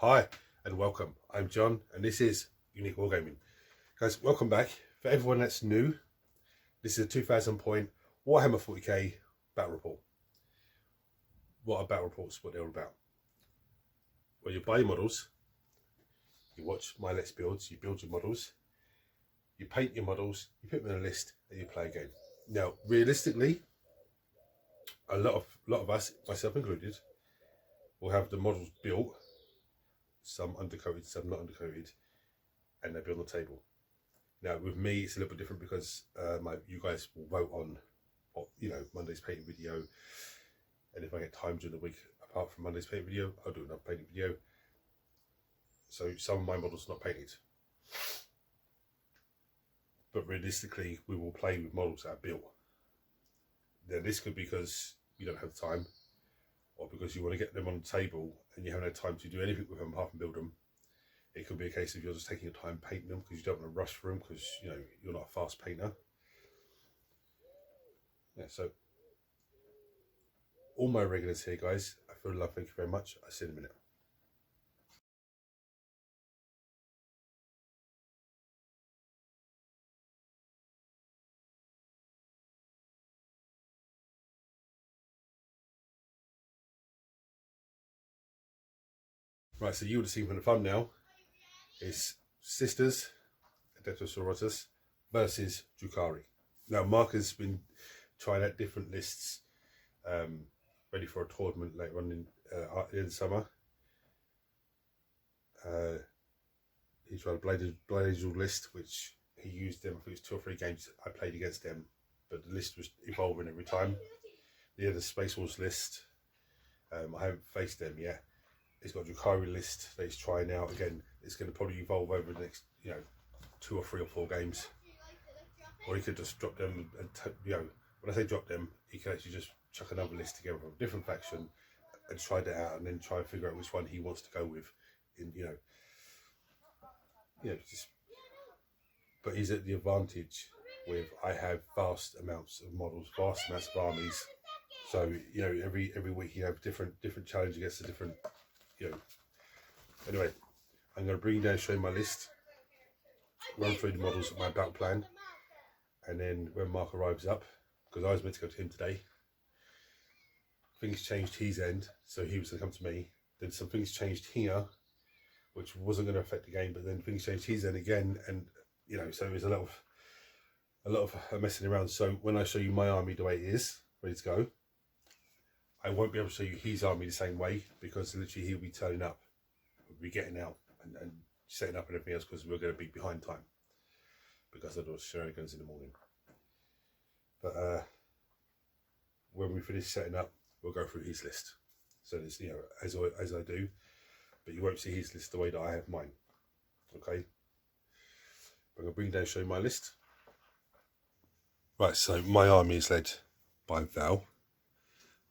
Hi and welcome. I'm John and this is Unique Wargaming. Guys, welcome back. For everyone that's new, this is a 2000 point Warhammer 40K battle report. What are battle reports? What they're all about. Well, you buy your models, you watch my Let's Builds, you build your models, you paint your models, you put them in a list and you play a game. Now, realistically, a lot of us, myself included, will have the models built, some undercoated, some not undercoated, and they'll be on the table. Now with me it's a little bit different because you guys will vote on what, Monday's painting video, and if I get time during the week apart from Monday's painting video, I'll do another painting video. So some of my models are not painted, but realistically we will play with models that are built. Now this could be because you don't have time, or because you want to get them on the table and you haven't had time to do anything with them apart from build them. It could be a case of you're just taking your time painting them because you don't want to rush through them because you're not a fast painter. Yeah, so all my regulars here, guys, I feel love, thank you very much. I'll see you in a minute. Right, so you would have seen from the thumbnail, it's Sisters, Adepta Sororitas versus Drukhari. Now Mark has been trying out different lists, ready for a tournament later on in the summer. He tried a Blade Angel list, which he used them, I think it was 2 or 3 games I played against them, but the list was evolving every time. The other Space Wars list, I haven't faced them yet. He's got a Drukhari list that he's trying out. Again, it's going to probably evolve over the next 2 or 3 or 4 games, or he could just drop them and when I say drop them, he can actually just chuck another list together from a different faction and try that out, and then try and figure out which one he wants to go with. But he's at the advantage with I have vast amounts of models, vast amounts of armies. So every week you have different challenge against a different. Anyway, I'm going to bring you down, show you my list, run through the models of my battle plan, and then when Mark arrives up, because I was meant to go to him today, things changed his end, so he was going to come to me. Then some things changed here, which wasn't going to affect the game, but then things changed his end again, and so it was a lot of messing around. So when I show you my army the way it is, ready to go, I won't be able to show you his army the same way, because literally he'll be turning up, we'll be getting out and setting up and everything else, because we're going to be behind time because of those shenanigans in the morning. But when we finish setting up, we'll go through his list. So there's as I do, but you won't see his list the way that I have mine. Okay, I'm going to bring down, show you my list. Right, so my army is led by Val.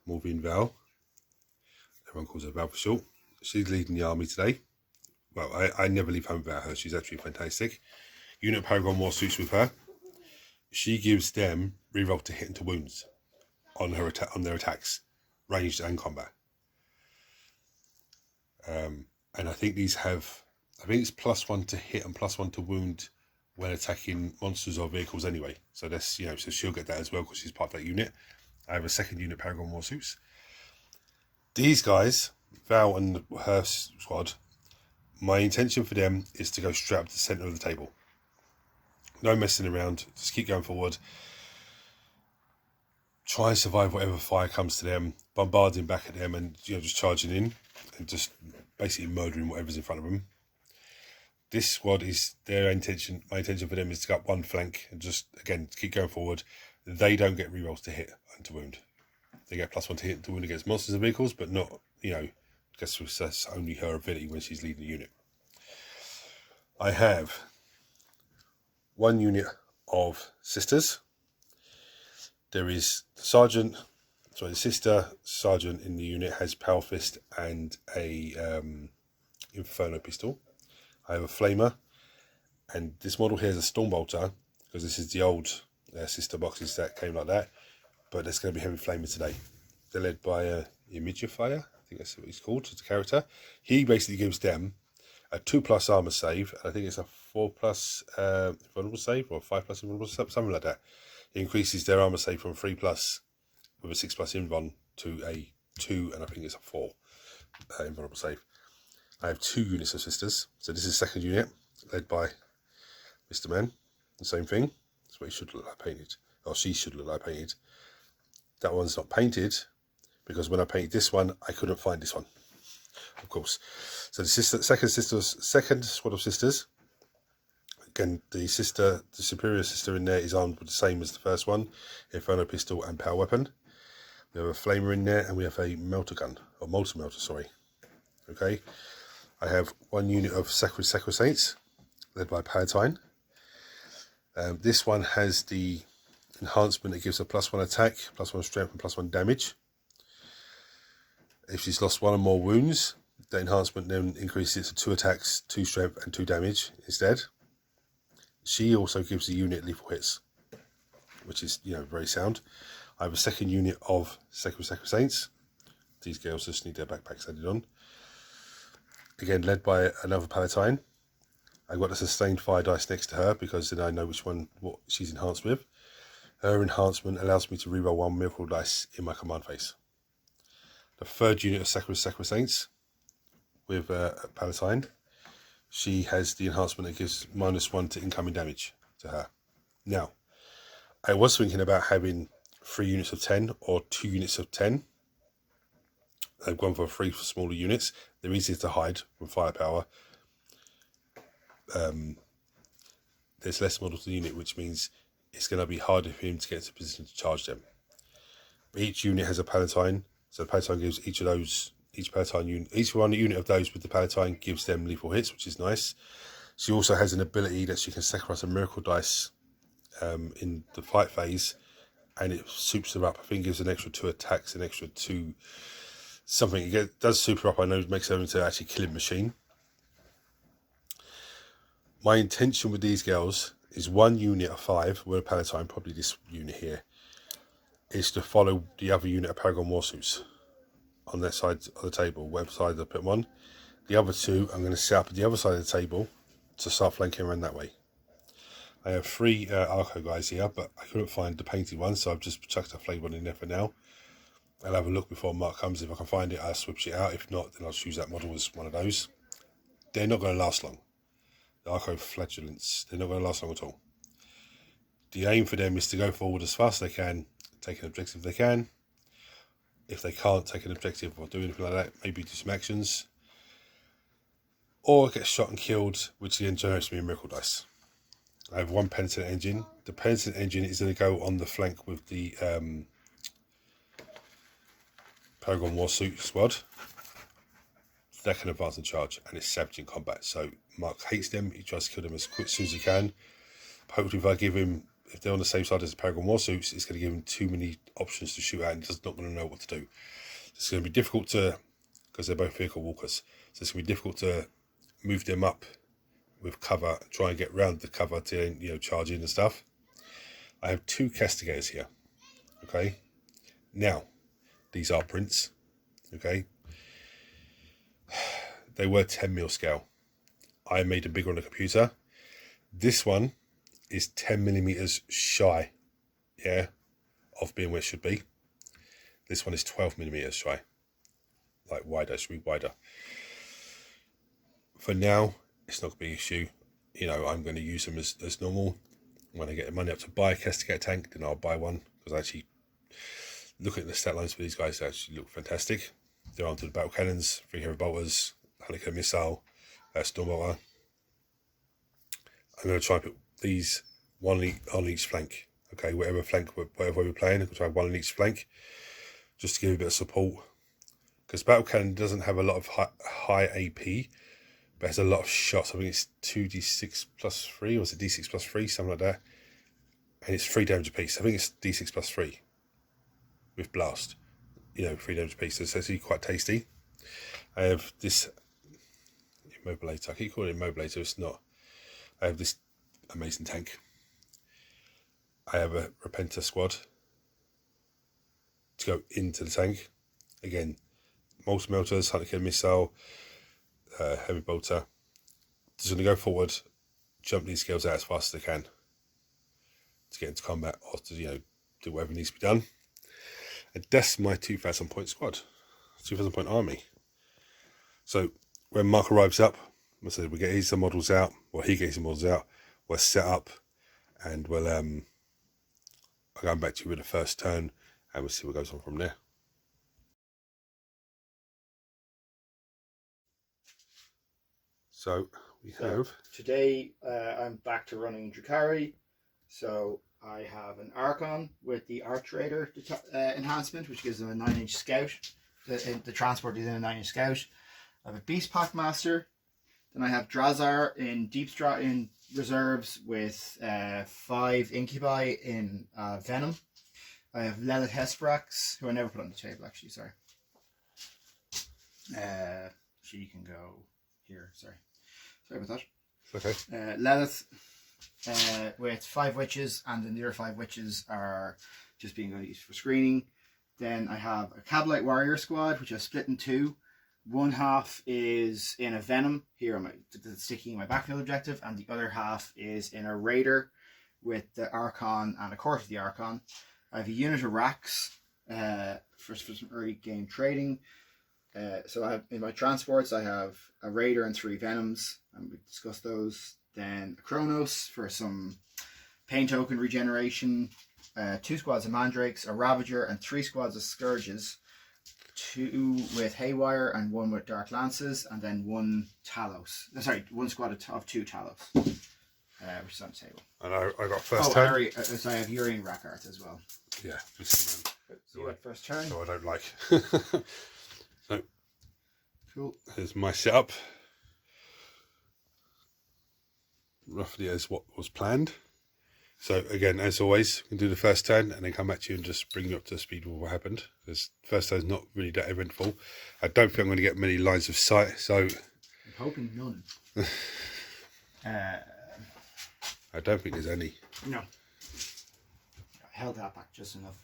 Morvine Val, everyone calls her Val for short. She's leading the army today. Well, I never leave home without her. She's actually fantastic. Unit Paragon War suits with her. She gives them reroll to hit and to wounds on their attacks, ranged and combat. And I think these have, it's +1 to hit and +1 to wound when attacking monsters or vehicles anyway. So that's so she'll get that as well because she's part of that unit. I have a 2nd unit Paragon War suits. These guys, Val and her squad, my intention for them is to go straight up to the centre of the table. No messing around, just keep going forward. Try and survive whatever fire comes to them, bombarding back at them and just charging in and just basically murdering whatever's in front of them. This squad is their intention. My intention for them is to go up one flank and just, again, keep going forward. They don't get rerolls to hit and to wound. They get +1 to hit and to wound against monsters and vehicles, but not, I guess that's only her ability when she's leading the unit. I have 1 unit of Sisters. There is the Sister Sergeant in the unit has Power Fist and a Inferno pistol. I have a Flamer, and this model here is a Stormbolter, because this is the old Sister boxes that came like that, but it's going to be Heavy Flamer today. They're led by a Humidifier, think that's what he's called, it's a character. He basically gives them a 2+ armor save. I think it's a 4+ invulnerable save, or 5+ invulnerable save, something like that. It increases their armor save from 3+ with a 6+ invuln to a 2, and I think it's a 4 invulnerable save. I have 2 units of sisters, so this is second unit, led by Mr. Man. The same thing. That's what he should look like painted, or she should look like painted. That one's not painted because when I painted this one, I couldn't find this one, of course. So the second squad of sisters. Again, the superior sister in there is armed with the same as the first one: Inferno pistol and power weapon. We have a flamer in there, and we have a melter gun, or molten melter, sorry. Okay, I have 1 unit of Sacred Saints, led by Palatine. This one has the enhancement that gives a +1 attack, +1 strength, and +1 damage. If she's lost 1 or more wounds, the enhancement then increases it to 2 attacks, 2 strength, and 2 damage instead. She also gives the unit lethal hits, which is, very sound. I have a second unit of Sacred Saints. These girls just need their backpacks added on. Again, led by another Palatine. I've got the sustained fire dice next to her because then I know what she's enhanced with. Her enhancement allows me to reroll 1 miracle dice in my command phase. The third unit of Sacred Saints with Palatine. She has the enhancement that gives -1 to incoming damage to her. Now, I was thinking about having 3 units of 10 or 2 units of 10. I've gone for 3 for smaller units. They're easier to hide with firepower. There's less models to the unit, which means it's going to be harder for him to get into a position to charge them. But each unit has a Palatine, so the Palatine gives each one unit of those with the Palatine gives them lethal hits, which is nice. She also has an ability that she can sacrifice a miracle dice in the fight phase, and it soups her up. I think it gives an extra 2 attacks, an extra 2 something. It does super her up. I know it makes her into actually killing machine. My intention with these girls is 1 unit of 5 with a Palatine, probably this unit here, is to follow the other unit of Paragon Warsuits on that side of the table, whatever side I put them on. The other 2 I'm going to set up at the other side of the table to start flanking around that way. I have 3 Arco guys here, but I couldn't find the painted one, so I've just chucked a flavor one in there for now. I'll have a look before Mark comes. If I can find it, I'll switch it out. If not, then I'll choose that model as one of those. They're not going to last long. The Arco Flagellants, they're not going to last long at all. The aim for them is to go forward as fast as they can, take an objective if they can. If they can't take an objective or do anything like that, maybe do some actions. Or get shot and killed, which again generates me a miracle dice. I have 1 Penitent Engine. The Penitent Engine is going to go on the flank with the Paragon Warsuit squad. That can advance and charge, and it's savage in combat. So Mark hates them. He tries to kill them as soon as he can. Hopefully, if they're on the same side as the Paragon Warsuits, it's going to give him too many options to shoot at, and he's not going to know what to do. It's going to be difficult because they're both vehicle walkers. So it's going to be difficult to move them up with cover, try and get round the cover to charge in and stuff. I have 2 Castigators here. Okay, now these are prints. Okay. They were 10mm scale. I made them bigger on the computer. This one is 10mm shy, of being where it should be. This one is 12mm shy, like wider. It should be wider. For now, it's not going to be an issue. I'm going to use them as normal. When I get the money up to buy a Castigator tank, then I'll buy one, because I actually look at the stat lines for these guys. They actually look fantastic. They're armed with battle cannons, 3 heavy bolters, Hurricane missile, storm bolter. I'm going to try and put these 1 on each flank. Okay, whatever we're playing, I'm going to try 1 on each flank, just to give a bit of support. Because battle cannon doesn't have a lot of high AP, but has a lot of shots. I think it's 2d6 plus 3, or is it d6 plus 3, something like that. And it's 3 damage a piece. I think it's d6 plus 3 with blast. 3 damage a piece. So it's actually quite tasty. I have this immobilator. I keep calling it immobilator. It's not. I have this amazing tank. I have a Repenter squad to go into the tank. Again, multi-melters, 100k missile, heavy bolter. Just going to go forward, jump these skills out as fast as I can to get into combat, or to, you know, do whatever needs to be done. And that's my 2,000 point squad, 2,000 point army. So when Mark arrives up, I said we get his models out, or he gets his models out, we're set up, and we'll I'll go back to you with the first turn, and we'll see what goes on from there. So we have today I'm back to running Drukhari. So I have an Archon with the Arch Raider enhancement, which gives them a 9-inch scout. The transport is in a 9-inch scout. I have a Beast Pack Master. Then I have Drazar in in reserves with 5 Incubi in Venom. I have Lilith Hesprax, who I never put on the table actually, sorry. She can go here, sorry about that. okay. Lilith with 5 witches, and then the other 5 witches are just being used for screening. Then I have a Cabalite Warrior squad, which I split in 2. One half is in a Venom, here sticking in my backfield objective, and the other half is in a Raider with the Archon and a quarter of the Archon. I have a unit of Racks for some early game trading. So I have, in my transports, I have a Raider and 3 Venoms, and we discussed those. Then a Kronos for some pain token regeneration, 2 squads of Mandrakes, a Ravager, and 3 squads of Scourges, 2 with Haywire and 1 with Dark Lances, and then 1 Talos. Sorry, 1 squad of 2 Talos, which is on the table. And I got first turn. So I have Urian Rackart as well. Yeah, Mr. Man. So you got first turn. So I don't like. So cool. Here's my setup. Roughly as what was planned. So again, as always, we can do the first turn and then come back to you and just bring you up to speed with what happened. Because first turn's not really that eventful. I don't think I'm going to get many lines of sight, so I'm hoping none. I don't think there's any. No. I held that back just enough.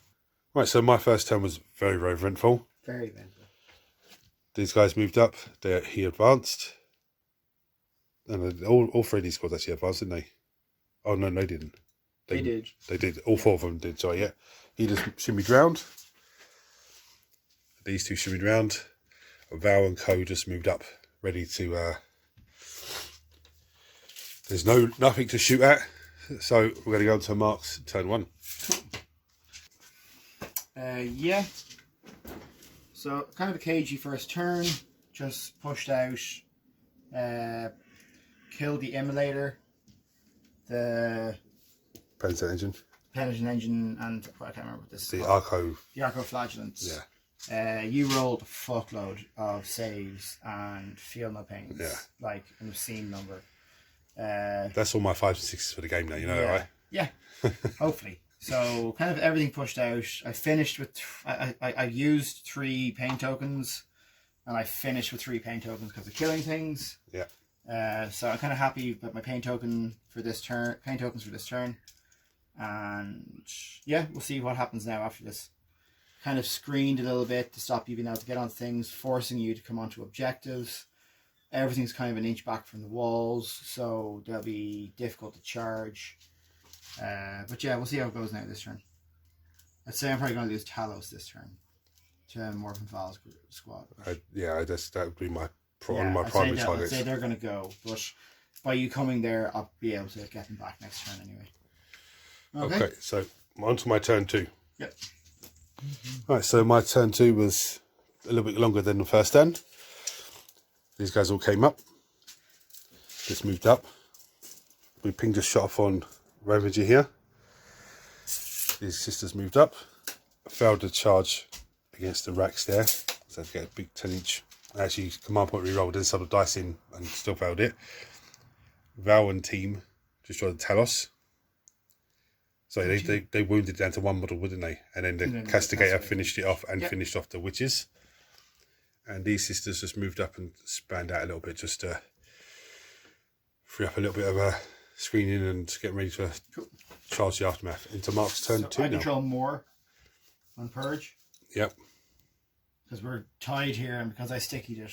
Right, so my first turn was very, very eventful. Very eventful. These guys moved up. He advanced. And all 3 of these squads actually advanced, didn't they? Oh, no, they didn't. They did. They did. All 4 of them did, sorry, yeah. He just shimmied round. These 2 shimmied round. Val and Co just moved up, ready to... There's nothing to shoot at, so we're going to go on to Mark's turn 1. Yeah. So, kind of a cagey first turn. Just pushed out... killed the Immolator, the Penitent Engine, and I can't remember what this. The Arco Flagellants. Yeah. You rolled a fuckload of saves and feel no pains. Yeah. Like an obscene number. That's all my 5s and 6s for the game now. You know that, right? Yeah. Hopefully. So kind of everything pushed out. I finished with. I used 3 pain tokens. And I finished with 3 pain tokens because of killing things. Yeah. So I'm kind of happy with my pain tokens for this turn. And yeah, we'll see what happens now after this. Kind of screened a little bit to stop you being able to get on things, forcing you to come onto objectives. Everything's kind of an inch back from the walls, so they'll be difficult to charge. But yeah, we'll see how it goes now this turn. I'd say I'm probably going to lose Talos this turn to Morphin Val's squad. That would be my Yeah, my primary targets. I'd say they're going to go, but by you coming there, I'll be able to get them back next turn anyway. Okay, so on to my turn 2. Yep. Right, so my turn 2 was a little bit longer than the first turn. These guys all came up. Just moved up. We pinged a shot off on Ravager here. These sisters moved up. Failed to charge against the racks there. So I get a big 10-inch. Actually, command point rerolled and sort of dice in and still failed it. Val and team destroyed the Talos. So they wounded down to 1 model, wouldn't they? And then the Castigator finished it off and finished off the witches. And these sisters just moved up and spanned out a little bit just to free up a little bit of screening and getting ready to charge the aftermath. Into Mark's turn 2 I now. control more on Purge. Yep. because we're tied here, and because I stickied it,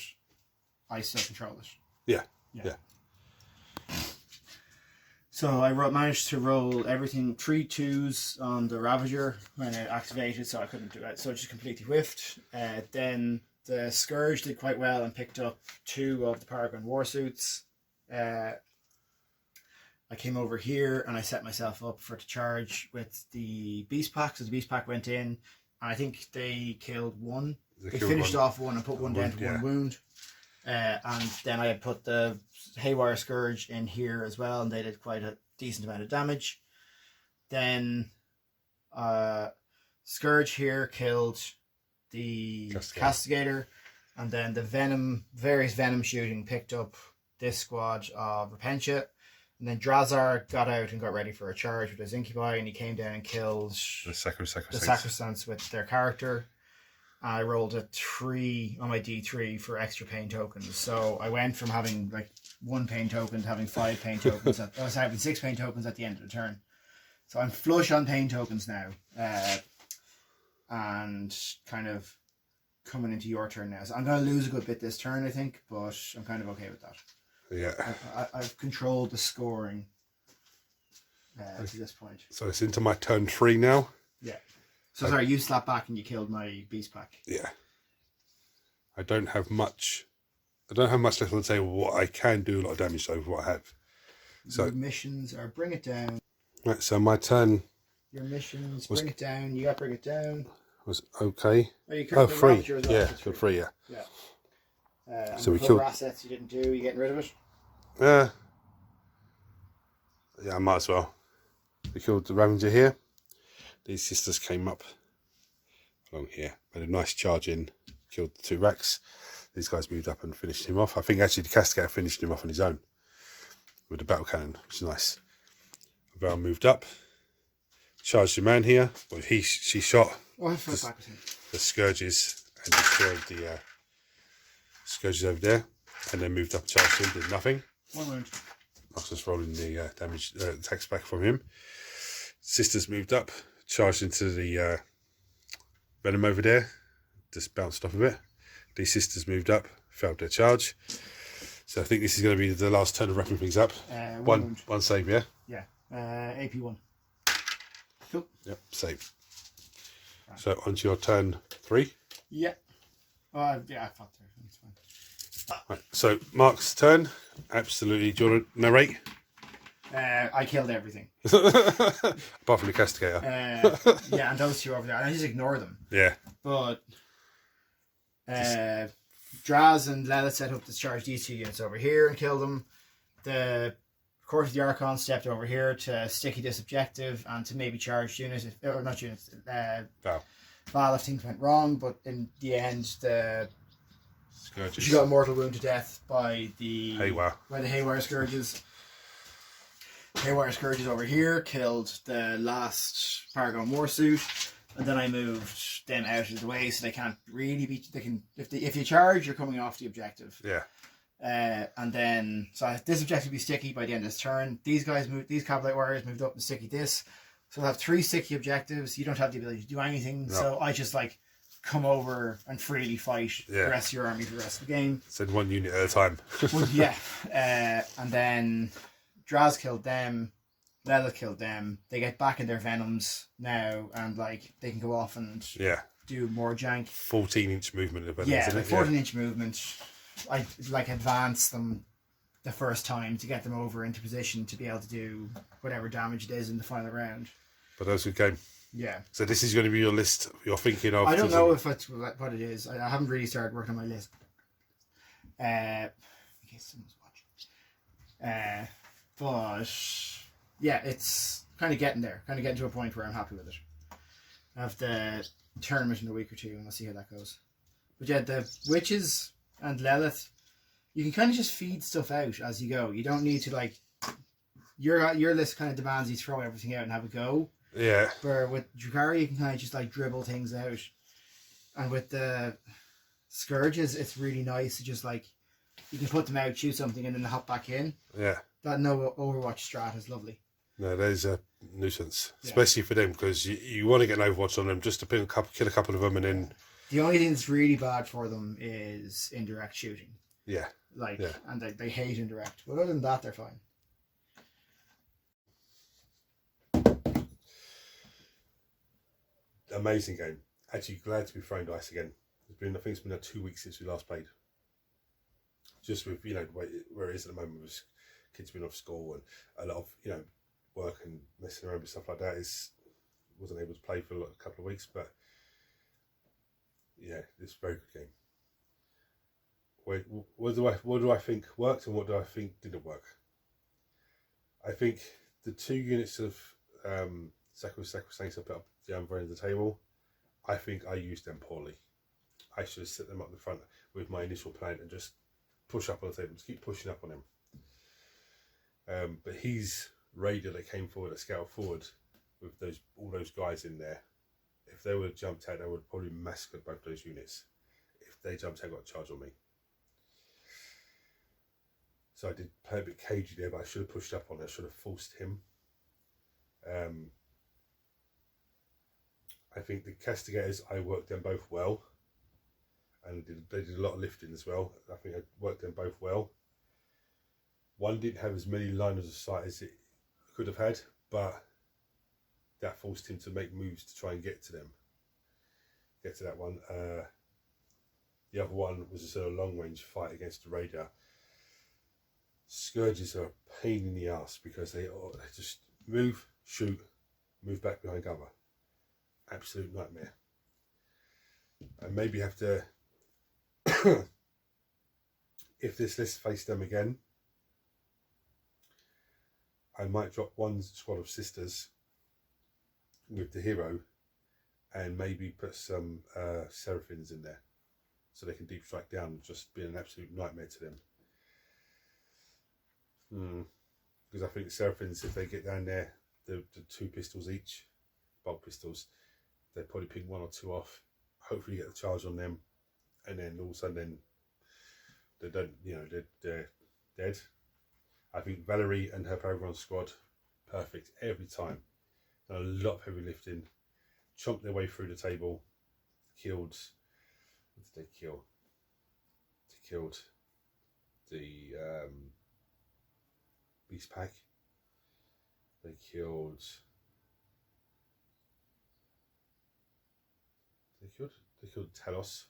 I still control it. Yeah. So I managed to roll everything 3 2s on the Ravager when it activated, so I couldn't do it. So it just completely whiffed. Then the Scourge did quite well and picked up 2 of the Paragon Warsuits. I came over here and I set myself up for to charge with the Beast Pack. So the Beast Pack went in, and I think they killed 1. They finished off 1 and put 1 down for 1 wound. And then I had put the Haywire Scourge in here as well, and they did quite a decent amount of damage. Then Scourge here killed the Castigator, and then the various Venom shooting picked up this squad of Repentia. And then Drazar got out and got ready for a charge with his Incubi, and he came down and killed the Sacrosancts with their character. I rolled a 3 on my D3 for extra pain tokens. So I went from having like 1 pain token to having 5 pain tokens. I was having 6 pain tokens at the end of the turn. So I'm flush on pain tokens now. And kind of coming into your turn now. So I'm going to lose a good bit this turn, I think, but I'm kind of okay with that. Yeah. I've controlled the scoring to this point. So it's into my turn 3 now. Yeah. So sorry, you slapped back and you killed my Beast Pack. Yeah. I don't have much left to say what I can do a lot of damage over what I have. So your missions are bring it down. Right, so my turn. Your missions, bring it down. You got bring it down. Was okay. Oh, 3. Yeah, for 3, yeah. Yeah. So we killed assets you didn't do. You getting rid of it? Yeah, I might as well. We killed the Ravager here. These sisters came up along here, made a nice charge in, killed the 2 Racks. These guys moved up and finished him off. I think actually the Castigator finished him off on his own with the battle cannon, which is nice. Val moved up, charged the man here. Well, she shot the Scourges and destroyed the Scourges over there, and then moved up and charged him, did nothing. 1 wound. I was just rolling the damage attacks back from him. Sisters moved up, charged into the Venom over there, just bounced off of it. These sisters moved up, failed their charge. So I think this is going to be the last turn of wrapping things up. One save, yeah? Yeah. AP 1. Cool. Yep, save. Right. So onto your turn 3. Yeah. Yeah, I thought so. That's fine. Right, so Mark's turn. Absolutely. Do you want to narrate? I killed everything. Apart from the Castigator. Yeah, and those 2 over there. And I just ignore them. Yeah. But Draz and Lilith set up to charge these 2 units over here and kill them. The Court of the Archon stepped over here to sticky this objective and to maybe charge units, or not units, Val if things went wrong, but in the end the Scourges. She got a mortal wound to death by the Haywire Scourges. Haywire Scourges over here killed the last Paragon Warsuit, and then I moved them out of the way so they can't really be. They can if you charge, you're coming off the objective. Yeah. And then so this objective will be sticky by the end of this turn. These guys moved. These Cavalite Warriors moved up and sticky this. So I have 3 sticky objectives. You don't have the ability to do anything. No. So I just like come over and freely fight the rest of your army for the rest of the game. Send 1 unit at a time. Well, yeah. And then Draz killed them. Lilith killed them. They get back in their Venoms now, and like they can go off and do more jank. 14-inch movement of Venoms. Yeah, the 14-inch movement. I like advance them the first time to get them over into position to be able to do whatever damage it is in the final round. But that was a good game. Yeah. So this is going to be your list you're thinking of? I don't know if that's what it is. I haven't really started working on my list. In case someone's watching. But yeah, it's kind of getting there. Kind of getting to a point where I'm happy with it. I have the tournament in a week or 2 and we'll see how that goes. But yeah, the Witches and Lilith, you can kind of just feed stuff out as you go. You don't need to like your list kind of demands you throw everything out and have a go. Yeah. Where with Drukhari you can kind of just like dribble things out. And with the Scourges, it's really nice to just like you can put them out, shoot something, and then hop back in. Yeah. That no Overwatch strat is lovely. No, that is a nuisance, especially for them, because you want to get an Overwatch on them just to kill a couple of them and then The only thing that's really bad for them is indirect shooting. Yeah. Like, Yeah. and they hate indirect. But other than that, they're fine. Amazing game. Actually, glad to be throwing dice again. I think it's been 2 weeks since we last played. Just with, you know, where it is at the moment with kids being off school and a lot of, you know, work and messing around with stuff like that, wasn't able to play for a couple of weeks, but yeah, it's a very good game. Wait, what do I think worked and what do I think didn't work? I think the 2 units of Sacrosaints I put up the other end of the table, I think I used them poorly. I should have set them up the front with my initial plan and just push up on the table, just keep pushing up on him. But his raider that came forward, that scouted forward with all those guys in there, if they would have jumped out, they would have probably massacred both those units. If they jumped out, got a charge on me. So I did play a bit cagey there, but I should have pushed up on it. I should have forced him. I think the castigators, I worked them both well, and they did a lot of lifting as well. I think I worked them both well. One didn't have as many liners of sight as it could have had, but that forced him to make moves to try and get to them. Get to that one. The other one was a sort of long range fight against the raider. Scourges are a pain in the ass because they just move, shoot, move back behind cover. Absolute nightmare. And maybe have to, if this list faced them again, I might drop one squad of sisters with the hero and maybe put some Seraphins in there so they can deep strike down and just be an absolute nightmare to them. Because I think Seraphins, if they get down there, the 2 pistols each, bulk pistols, they probably pick 1 or 2 off, hopefully get the charge on them, and then all of a sudden they don't, you know, they're dead. I think Valerie and her Paragon squad, perfect every time. Done a lot of heavy lifting, chomped their way through the table, killed, what did they kill? They killed the Beast Pack. They killed Talos.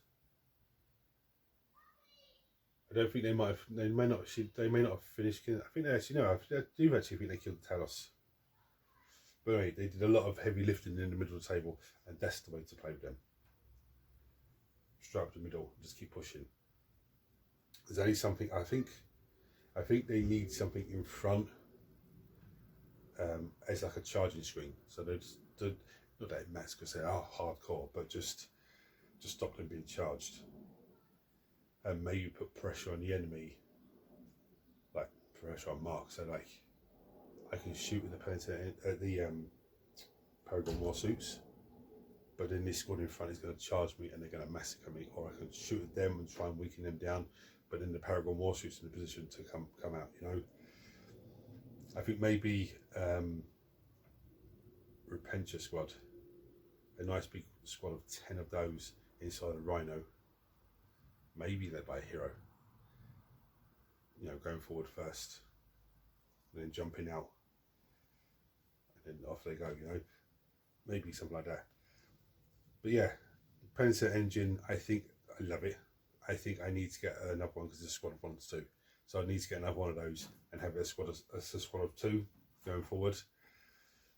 I don't think they may not have finished killing. I think they actually, no, I do actually think they killed Talos. But anyway, they did a lot of heavy lifting in the middle of the table, and that's the way to play with them. Straight up the middle, just keep pushing. There's only something, I think they need something in front as like a charging screen. So they're not that it matters because they are hardcore, but just stop them being charged. And maybe put pressure on the enemy, like pressure on Mark, so like I can shoot with the Paragon Warsuits, but then this squad in front is going to charge me and they're going to massacre me, or I can shoot at them and try and weaken them down, but then the Paragon Warsuits in a position to come out, you know. I think maybe Repentia squad, a nice big squad of 10 of those inside a Rhino, maybe led by a hero, you know, going forward first, and then jumping out, and then off they go, you know, maybe something like that. But yeah, Peninsula Engine, I think I love it. I think I need to get another one because the squad wants to. So I need to get another one of those and have a squad of 2 going forward,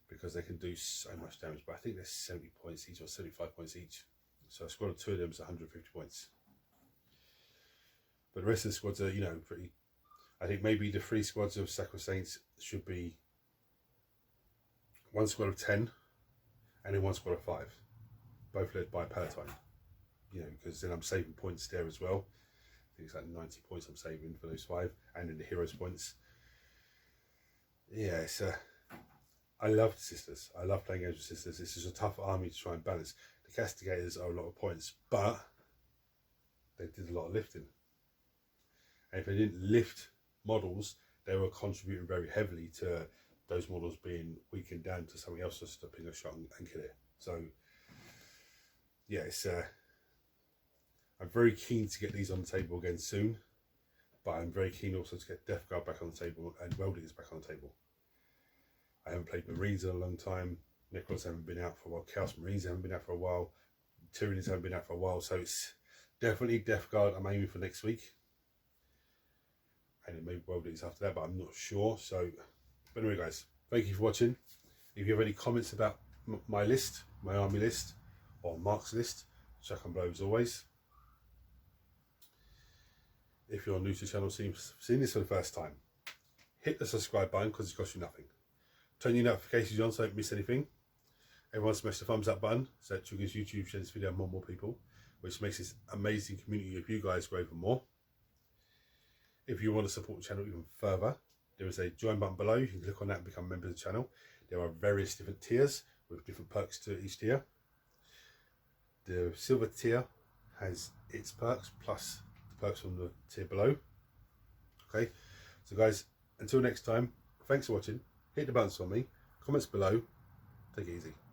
because they can do so much damage. But I think there's 70 points each or 75 points each. So a squad of 2 of them is 150 points. But the rest of the squads are, you know, pretty. I think maybe the 3 squads of Sacrosaints should be 1 squad of 10 and then 1 squad of 5, both led by Palatine. You know, because then I'm saving points there as well. I think it's like 90 points I'm saving for those 5, and then the heroes points. Yeah, it's I love the sisters. I love playing games with sisters. This is a tough army to try and balance. The castigators are a lot of points, but they did a lot of lifting. And if they didn't lift models, they were contributing very heavily to those models being weakened down to something else just to ping a shot and kill it. So yeah, it's I'm very keen to get these on the table again soon, but I'm very keen also to get Death Guard back on the table and Weldings back on the table. I haven't played Marines in a long time. Necrons haven't been out for a while. Chaos Marines haven't been out for a while. Tyranids haven't been out for a while. So it's definitely Death Guard I'm aiming for next week. And it may be Weldings after that, but I'm not sure. So, but anyway, guys, thank you for watching. If you have any comments about my list, my army list, or Mark's list, chuck them below as always. If you're new to the channel, seeing this for the first time, hit the subscribe button because it costs you nothing. Turn your notifications on so you don't miss anything. Everyone smash the thumbs up button so that triggers YouTube share this video to more and more people, which makes this amazing community of you guys grow even more. If you want to support the channel even further, there is a join button below. You can click on that and become a member of the channel. There are various different tiers with different perks to each tier. The silver tier has its perks plus the perks from the tier below. Okay, so guys, until next time, thanks for watching. Hit the buttons for me, comments below, take it easy.